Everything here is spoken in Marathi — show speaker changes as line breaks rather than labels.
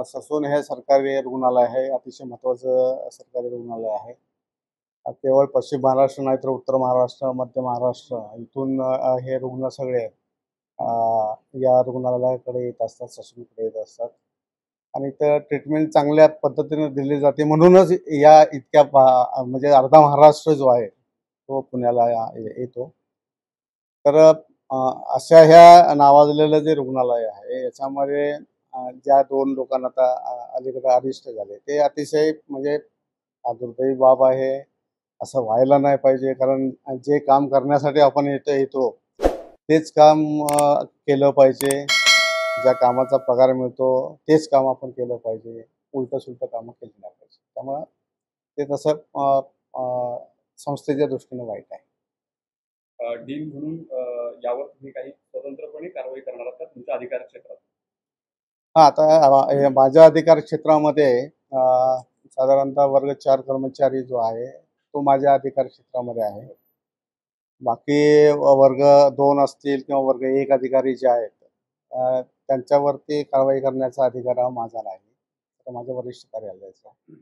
ससून हे सरकारी रुग्णालय आहे, अतिशय महत्त्वाचं सरकारी रुग्णालय आहे. केवळ पश्चिम महाराष्ट्र नाही तर उत्तर महाराष्ट्र, मध्य महाराष्ट्र इथून हे रुग्ण सगळे या रुग्णालयाकडे येत असतात, ससूनकडे येत असतात आणि इथं ट्रीटमेंट चांगल्या पद्धतीने दिली जाते. म्हणूनच या इतक्या म्हणजे अर्धा महाराष्ट्र जो आहे तो पुण्याला येतो. तर अशा ह्या नावाजलेलं जे रुग्णालय आहे याच्यामध्ये ज्या 2 लोकांना आता अलीकडे अरिष्ट झाले ते अतिशय म्हणजे दुर्दैवी बाब आहे. असं व्हायला नाही पाहिजे, कारण जे काम करण्यासाठी आपण इथं येतो तेच काम केलं पाहिजे. ज्या कामाचा पगार मिळतो तेच काम आपण केलं पाहिजे. उलटं-सुलटं कामं केली नाही पाहिजे. त्यामुळं ते तसं संस्थेच्या दृष्टीने वाईट आहे.
डीन म्हणून यावर तुम्ही काही स्वतंत्रपणे कारवाई करणार आहात का तुमच्या अधिकार क्षेत्रात?
हां, आता माझ्या अधिकार क्षेत्रामध्ये साधारणतः वर्ग 4 कर्मचारी जो आहे, तो माझ्या अधिकार क्षेत्रामध्ये आहे. बाकी वर्ग 2 असतील किंवा वर्ग 1 अधिकारी जे आहेत, त्यांच्यावरती कारवाई करण्याचा अधिकार हा माझा नाही. तर माझ्या वरिष्ठ कार्यालयाचा आहे.